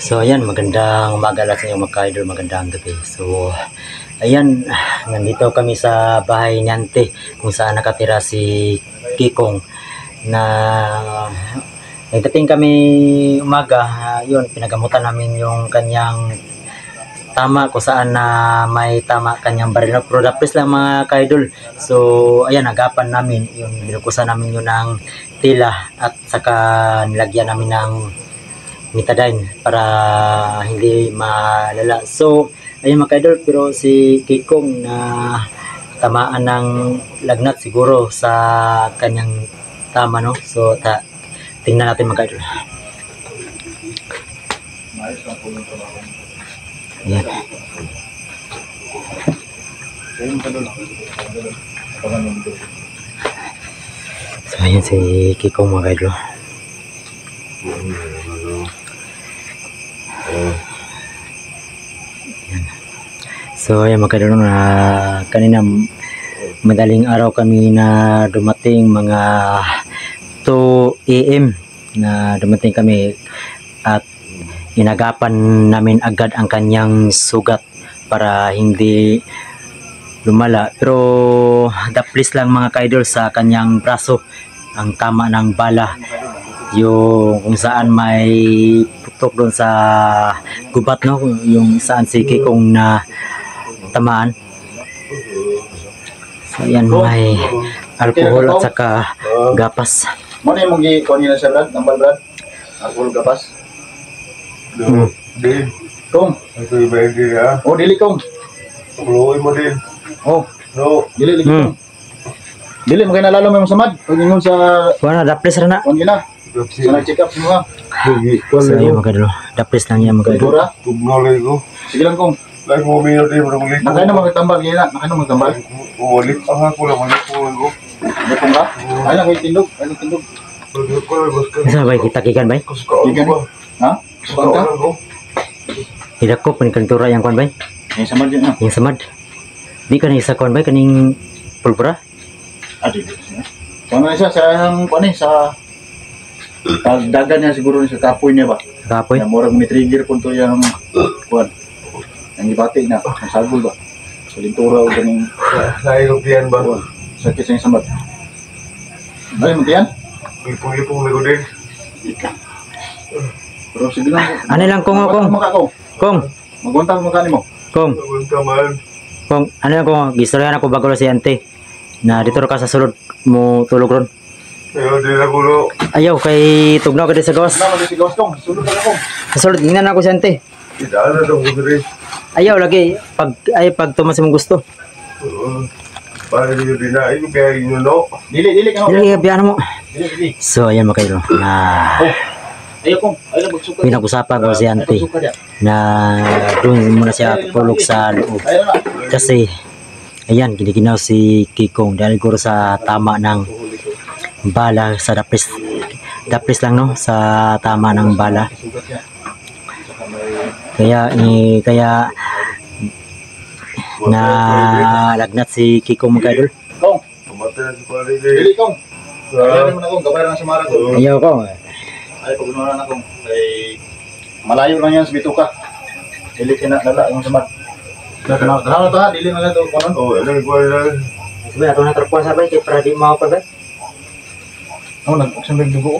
So ayan, magandang umaga sa inyo mga ka-idol, magandang gabi. So ayan, nandito kami sa bahay ni Ante kung saan nakatira si Kikong na nagdating kami umaga. Yun, pinagamutan namin yung kanyang tama kung saan na may tama kanyang baril. Pero dapis lang mga ka-idol. So ayan, agapan namin yung binukusan namin yun ng tila at saka nilagyan namin ng Methadone para hindi malala. So ayun mga ka-idol, pero si Kikong na tamaan ng lagnat siguro sa kanyang tama, no? So tingnan natin mga ka-idol. Ayan. So ayan si Kikong mga ka-idol. So ayan mga ka-idol, kanina madaling araw kami na dumating, mga 2 AM na dumating kami at inagapan namin agad ang kanyang sugat para hindi lumala. Pero daplis lang mga ka-idol sa kanyang braso ang tama ng bala, yung kung saan may putok doon sa gubat, no, yung saan si Kikong na tamaan. So yan, may alcohol at saka gapas. Mana yung mong ikaw nila sa Brad? Nambal Brad? Alcohol gapas? Din. Kong? Ito yung bayan din ha? Oh, dili Kong. Luoy mo din. Oh, No. dili lagi Kong. Dili, magkaya nalalo mo sa mad. Pag ingon sa... Wala, daplis rin na. Kung gina. Sa nag-check up mo ha. So yan mga ka-idol, daplis lang yan mga ka-idol. Dura. Tugnolay ko. Sige lang Kong. Lagi mo minor din. Maramalik ko. Nakaya na magtambal. Gina. Nakaya na magtambal. Uwalit. Ang ako lang. Malik ko ko. Ano Kong ka? Ay na, may tindog. Ay na, tindog. Pagod ko lang. Basta. Isa ba kita kikan ba? Kasukaan Ikan. ko. Ha? Sukan ka? Kasukaan ko. Hidak ko panikantura yang kuan ba? Ay, sa mad yun ha. Yung samad. Di ka na isa kuan ba kaning pulpura? Adi. Kung ano siya, sa kuan sa... Pagdagan niya siguro sa kapoy niya ba? Kapoy. Yang murag may trigger po ito yung kuan. Yang ibati na, ang sagol ba? Sa lintura o ganing Nailog yan ba? kuan. Sakit sa yung samad. Ay, magtiyan? Ipong-ipong ko din. Pero sige lang. Ano lang kung Kong, Magwantang mo ka mo. Kong, Pagod ka man. Kong, ano lang kung gistoryan ako bago si Ante na dito ka sa sulod mo tulog ron. Ayaw din ako no. Ayaw kay tugnaw ka din sa gawas. Wala mo si Ghost Kong. Sulod na ako. Sa sulod tingnan ako si Ante. Idaan na daw ko din. Ayaw lagi pag tumas mong gusto. Para nyo din na. Ikaw kaya inyo no. Dili ka no. Dili biyan mo. Dili. So ayan mga kayo na Ayaw Kong. Ayaw lang magsuka. pinag-usapan ko si Ante na doon muna siya tulog sa loob. Ayaw na. Kasi ayan, giniginaw si Kikong dahil guro sa tama ng bala sa daplis. Daplis lang no sa tama ng bala. Kaya na lagnat si Kikong mga idol. Kong. Pumatay na si pare Dili din. Kong. Ayaw naman akong gabay lang sa mara ko. Ayaw ko. Ay, pag-unaran akong kay malayo lang yan sa bituka. Dili kinalala yung samat. Kenal to ha, dili na lang to konon. Oh, ano ko na. Sabi ato na trapuan sabay kay para di mo pa ba? Oh, nag-uksang dugo.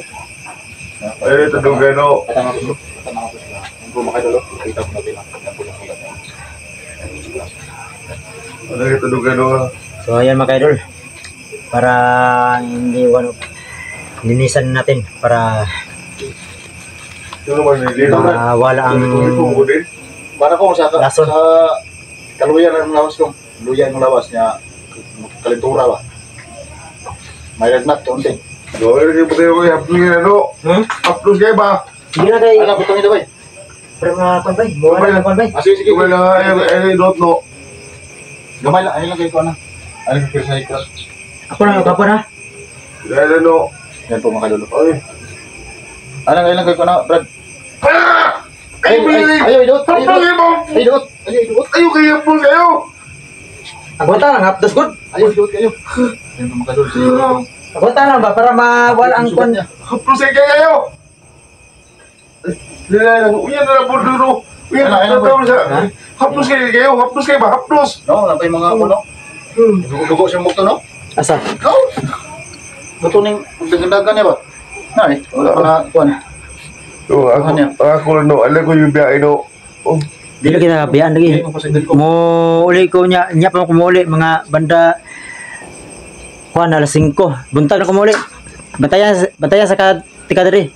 Ay, ito doon gano. Katama ko. Ang bumakay dulo. Kita ko na din ang pulang ulat. Ano ito doon gano. So ayan mga idol. Para hindi linisan natin para Ito naman nilito. wala ang Ipong ko din. Para ko sa Lason. kaluyan ng lawas ko. Luyan ng lawas niya kalentura ba. May lagnat konti. So, ano kayo kayo kayo haplos kayo ano? Haplos kayo ba? sige na kay Ala butang ito bay. para makonbay. Mo na konbay. Sige. Kung wala ay not no. Gamay lang, ay lang kay ko na. Ay ko sa ikot. Ako na kapon ha. Dahil ano. Yan po makadulo. Ay. Ay lang kay ko na, Brad. Ay, Ay, idot. Haplos kayo ba? Idot. Ay, idot. Ayaw kayo haplos kayo. Agwanta lang hapdos good. Ay, idot kayo. Yan po makadulo sa ikot. Agwanta lang ba para mawala ang kon. niya. Haplos kayo. Nila lang. Uyan na lang po duro. Uyan Ano, ano, na lang sa. Ha? Haplos kayo ba? Haplos. No, napay mga ako, no? Dugo siya mukto, no? Asa? No! Luto ning dagandagan niya ba? Nay, wala pa na, kuhan. Oh, ako no, alam ko yung biyahe no. Oh, Dili kita kabiyaan lagi. Hindi mo pasagdil ko. Mo uli ko nya pa ko uli mga banda kuan alas 5. Buntag na ko uli. Bantayan sa tika diri.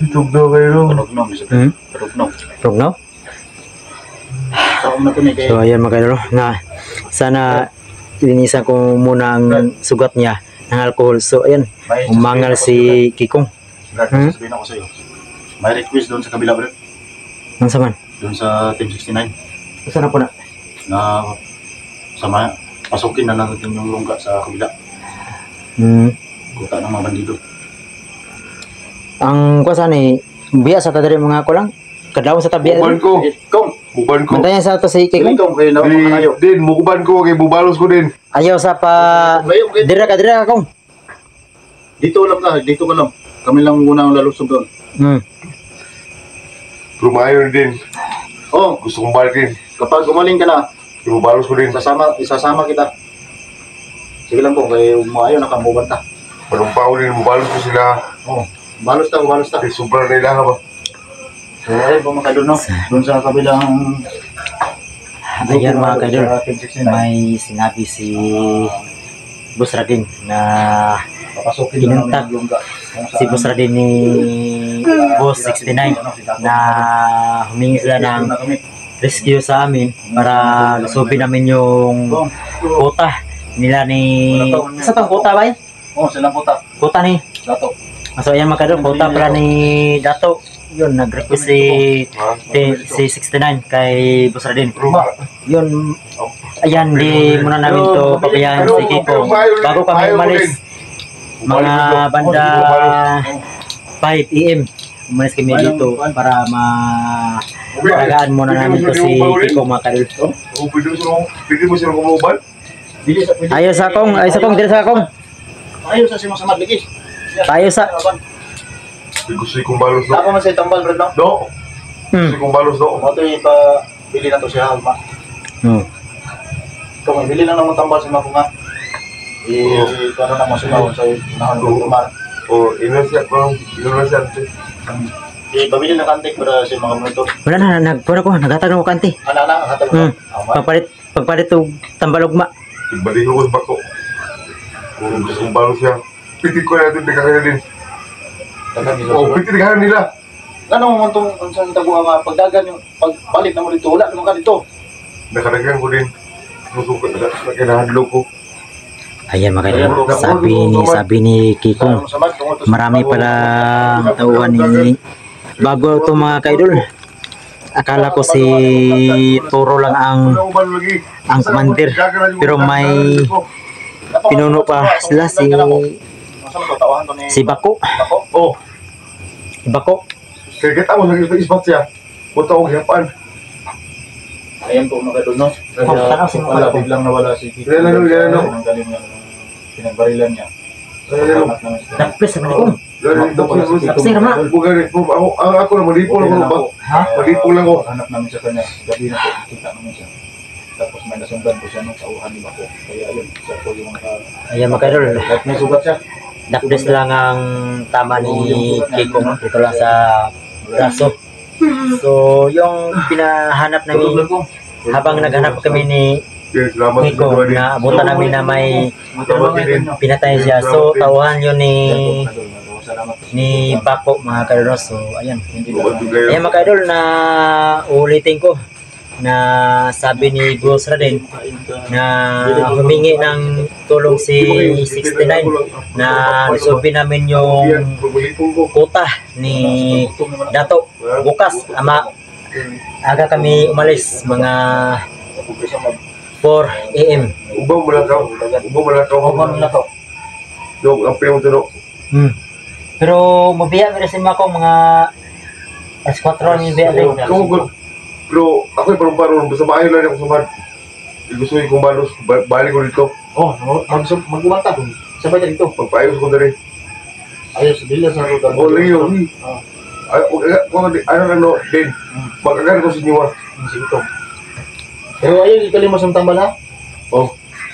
itog daw kayo no. Parugnom, isa ka. Hmm? Parugnom. Prog no? Sa na to ni kay... So ayan mga idol na sana linisan ko muna ang sugat niya ng alcohol. So ayan, umangal si Kikong. Brad, Hmm? sabihin ako sa'yo. May request doon sa kabila, Brad. Nang saman? Doon sa Team 69. Saan na po na? Na sama, pasukin na natin yung lungga sa kabila. Kuta ng mga bandido. Ang kuwasan eh, biya sa tadari mga ko lang. Kadlaw sa tabiya. Buban ko. Kong! Buban ko. Bantayan sa to si Kailan Kikong. kong kayo na kayo? Din, mukuban ko kay bubalos ko din. Ayaw sa pa... Dira ka Kong. Dito lang ka, dito ka lang. Kami lang muna ang lalusog doon. Pero maayon din. Oh, Gusto kong balikin. kapag gumaling ka na, Ibubalos ko din. isasama kita. Sige lang po, kay maayo nakamubanta. Palumpaw din, bubalos ko sila. Oh, balos ta. Kay sobrang nila ba? So, ayun po mga kadol, no? Doon sa kabilang... Ayan mga kadol, Sa Team 69. may sinabi si Boss Radin na Papasukin na namin Inuntak yung lungga. si Boss Radin ni Boss 69 na humingi sila ng rescue sa amin para lusubin namin yung kuta nila ni... Sa tong kuta ba eh? Oh, silang puta. Kuta ni... Dato. So ayan mga kadol, kuta pala ni Dato. Yun, nag-request si 69 kay Boss Radin. Yun, ayan, di muna namin to pabayaan si Kiko. Bago kami umalis, mga banda 5 AM, umalis kami dito para malagaan muna namin to si Kiko mga kadol. Oh, pwede mo sila kumuban? Ayaw sa akong, dito sa akong. Ayaw sa simang samad lagi. Tayo sa... Gusto kong balos no. Dapat man sa tambal, Brad, no? No. Gusto kong balos no. Mo to ipa bili na to siya, Alma. Kung bili lang naman tambal sa mga kunga. Ano na mo sumawon sa nahon ng luman. Oh, inosya ko. Inosya. Pabili na kantik para sa mga monitor. Wala na, nagpura ko, nagatag na ko kanti. Ana, hatag mo. Pagpalit to tambalugma. Ibalik ko sa bako. Kung gusto kong balos siya. Pitit ko na ito, dikakan din. Oh, pitit dikakan nila. Ano mo itong ang tago nga pagdagan yung pagbalik na mo dito, wala naman ka dito. Nakadagan ko din. Musukat na kinahadlog ko. Ayan mga kadol, sabi ni Kiko, marami pala tauhan ni bago to mga kaidol. Akala ko si Toro lang ang commander, pero may pinuno pa sila si Bako. Oh, Bako. kaya kita mo sa ispat siya. Punta ko hiyapan. Ayan po mga kadol, no? Tanaw si mga Wala, kadol. biglang nawala si Kiko. Yan, Ang galing nga, pinagbarilan niya. Salamat naman siya. Nagpres naman ko. Kasi naman. Ako na, malipol lang ako ba? Ha? Malipol lang ako. Hanap namin sa kanya, gabi na po, kita namin siya. Tapos may nasundan po siya ng tauhan ni Bako. Kaya ayun, siya po yung Ayan mga kadol, kahit may sugat siya. nagpres lang ang tama ni Kiko dito lang sa braso. So yung pinahanap namin habang naghanap kami ni Salamat. Kiko na abutan namin na may pinatay siya. So tauhan yun ni Bako mga kadol. So ayan. Ayan mga kadol, na ulitin ko na sabi ni Boss Radin na humingi ng tulong si 69 na lusubin namin yung kuta ni Dato. Bukas aga kami umalis mga 4 AM. Ubang malakaw. Huwag na to. Yung ang piyong tuno. Pero mabiya mi resin ako mga alas 4 ni biya rin. Pero ako'y parang basta maayon lang ako sumad. Gusto kong balos. Balik ko dito. Oh, mag-umanta. Sabay na dito. Magpaayos ko na rin. Ayos, bila sa roda. Oh, lagi yun. ano lang no, din. Mag-agar ko sa inyo ah. Sige to. Pero ayun, ikalimos ang tambal ha? Oh.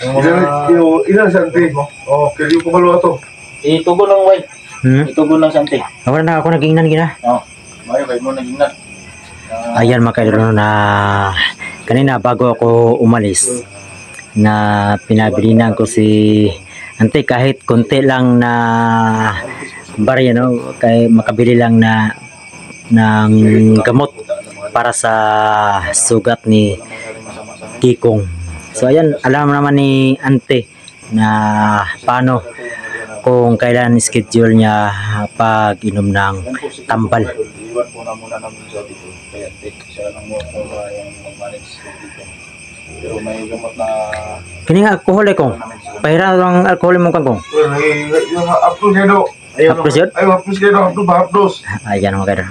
Yung mga... Ilan sa ante? Oh, Kaya yung kumalo ato. itugon lang, White. Itugon lang sa ante. Wala na ako nagingnan gina. Oh, mayo kayo mo naging na. Ayan mga kaidol na kanina bago ako umalis na pinabilinan ko si ante kahit konti lang na barya no, kay makabili lang na ng gamot para sa sugat ni Kikong. So ayan, alam naman ni ante na paano kung kailan schedule niya pag inom ng tambal. Iwan po na muna namin sa dito. Kaya siya lang mo kung yung mag-manage dito. Pero may gamot na Kini nga alcohol eh kong. Pahira ang alcohol mo kang kong. Yung hapdos niya do. Hapdos yun? Ay, hapdos niya do. Hapdos ba? Hapdos. Ayan mga kaidol.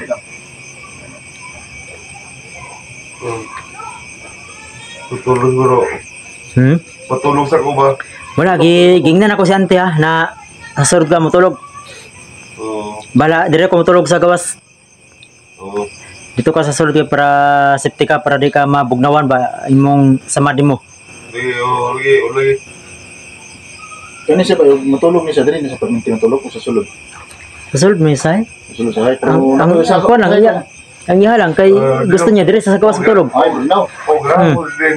Tutulog bro. Patulog sa ko ba? Wala, gingnan ako si ante ha, na nasurod ka mo tulog. Oo. Bala, dire ko matulog sa gawas. Oo. Dito ka sa sulod ka para safety ka, para di ka mabugnawan ba imong samadi mo. Lagi. kani siya pa yung matulog niya siya din sa pagminti matulog o sa sulod. Sa sulod mo isay? Sa sulod sa hay. Ang ako lang, ang iha lang, kay gusto niya dire sa gawas matulog. Ay, no. Oh, grabe din.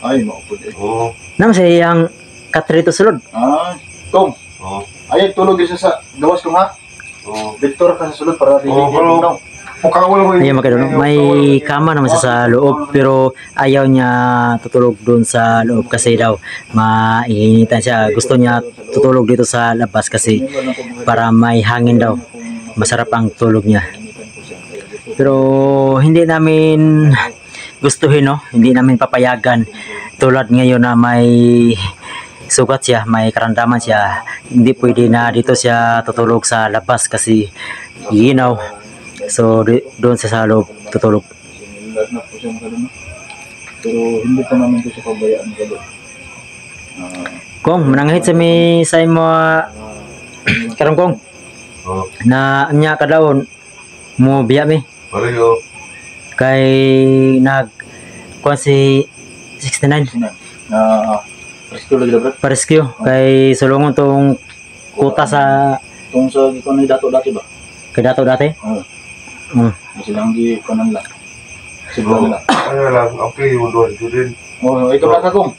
Ay, maupod eh. Oo. Naman siya yung katrito sulod. Ah, Kong. Oo. Ay, tulog siya sa gawas ko ha. Oo. Dito ka sa sulod para dili Oo, pero- no. Mukha ko lang. Ayan mga kaidol, may kama naman siya sa loob pero ayaw niya tutulog doon sa loob kasi daw mainitan siya. Gusto niya tutulog dito sa labas kasi para may hangin daw. Masarap ang tulog niya. Pero hindi namin gustuhin, no? Hindi namin papayagan. Tulad ngayon na may sugat siya, may karamdaman siya. Hindi pwede na dito siya tutulog sa labas kasi ginaw. So doon sa loob tutulog. Lagnat po siya makadun. Pero hindi pa namin ko siya pabayaan galo. Kong, mananghit sa mi sa imo karong kong Oo. na nya kadawon mo biya mi Pareho. kay nag kuan si 69 Rescue lagi dapat. pa-rescue kay sulungon tong kuta sa Tung sa gikon ni dato dati ba? kay dato dati. Oo. Mm. Silang gikonan lang. Siguro nila. Ano lang, okay, yung doon ko din. Oh, ikaw lang kong.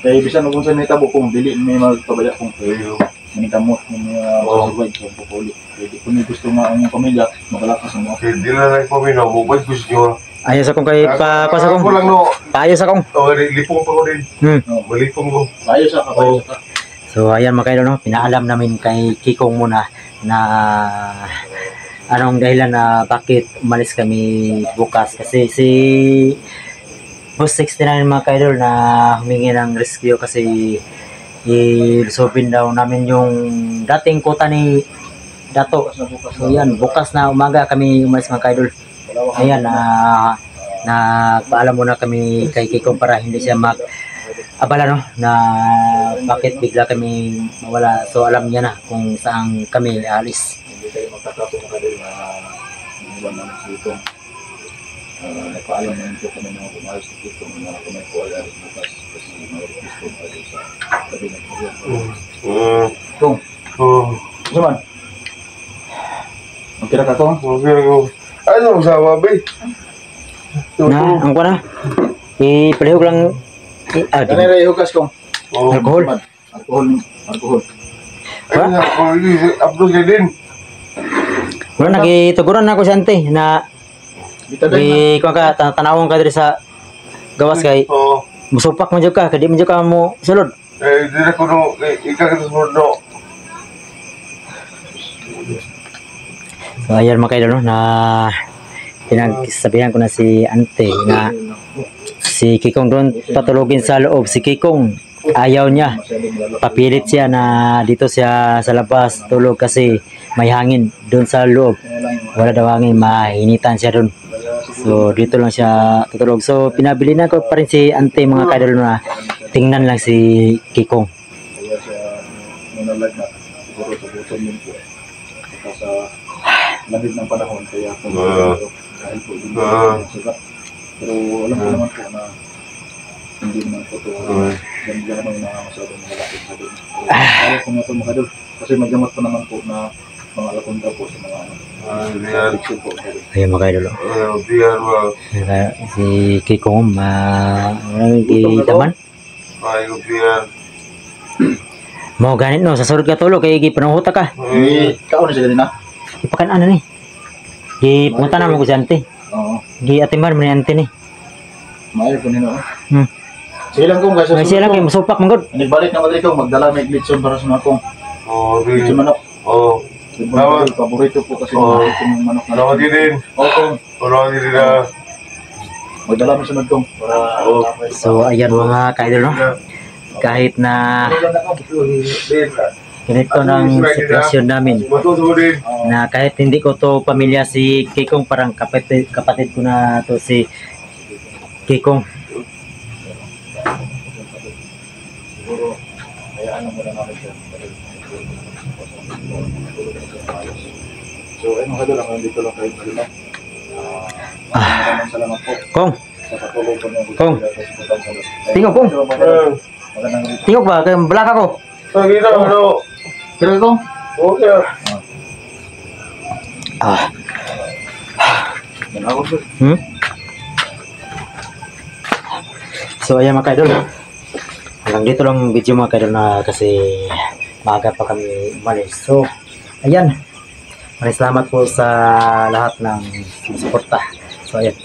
Kaya bisan kung sa may tabo kong dili may magpabaya kong Pareho. manikamot ng mga survive sa pupuli. Pwede kung may gusto nga ang pamilya, magalakas ang mga. Okay, di na lang paminaw. Bubay ko siya. Ayos akong kay pa sa Ako kong. lang no. Paayos akong. Oh, lipong pa ko din. Malipong ko. Ayos sa kapayo sa ka. So ayan mga kaidol, no? Pinaalam namin kay Kikong muna na anong dahilan na bakit umalis kami bukas kasi si Boss 69 mga kaidol na humingi ng rescue kasi ilusubin daw namin yung dating kuta ni Dato. So yan, bukas na umaga kami umalis mga kaidol. Ayan, nagpaalam muna kami kay Kikong para hindi siya abala, no, na bakit bigla kami mawala. So alam niya na kung saan kami alis. Hindi kayo magtatapo mga kadil na iniwan namin sa dito. Nagpaalam namin po kami na pumayos sa dito na kami po ay alis bukas kasi may request po tayo sa tabi ng pagyan. Kung, Suman, magkira ka kung? Okay, go. Ano sa babi? Na, ang ko na. Ipalihog lang. Di Kanira ihugas kung? alcohol. Alcohol. Ay, abdo siya din. Wala, nagituguran na ako si ante na Bitaday kung ka, tanawang ka diri sa gawas kay Oo. musupak mo dyan ka, kadi mo dyan ka mo sulod. Eh, di na ko no. Ikakita sa mundo. So ayan mga kaidol, no, na pinagsabihan ko na si ante na si Kikong doon patulogin sa loob. Si Kikong ayaw niya, papilit siya na dito siya sa labas tulog kasi may hangin doon sa loob. Wala daw hangin, mahinitan siya doon. So dito lang siya tutulog. So pinabili na ko pa rin si ante mga kaidol na tingnan lang si Kikong. Kaya siya nanalag na siguro sa buton yun po. Saka sa lamig ng panahon kaya po dahil po yung sugat. Pero alam ko naman po na hindi naman po ito ganda naman na masyadong malapit sa doon. Kaya po nga ito mga idol kasi may gamot pa naman po na mga alakonda po sa mga addiction po. Ayan mga idol. Biar ba? Si Kikong maraming gitaman. Ay, biar. Mau ganit no, sa surut ka tulo kay gipanuhuta ka. Kaon na siya ganina? Ipakan ano ni? Gipunta na mo ko si ante. Oo. Giatimar mo ni ante ni. Maayo po nino. Sige lang kung guys. Sige lang kay masupak manggod. Nagbalik na madali ko magdala may glitson para sa mga kong. Oh, Glitson manok. Oh. Paborito po kasi yung manok na. Ano din? Oo. Ano din na? Magdala mo sa madkong para So ayan mga kaidol no. Kahit na ganito ng sitwasyon namin na kahit hindi ko to pamilya si Kikong, parang kapatid ko na to si Kikong. siguro hayaan mo na namin siya. So ayun mga idol, hanggang dito lang kayo malinaw. Maraming salamat po Kong, sa patuloy po ng Kong. Tingog, Kong. Tingog ba? Kaya balaka ko. Sige na, ano? Pero ito, Okay. manawag po. So ayan mga kaidol, hanggang dito lang video mga kaidol na kasi maaga pa kami umalis. So ayan, maraming salamat po sa lahat ng suporta. So ayan,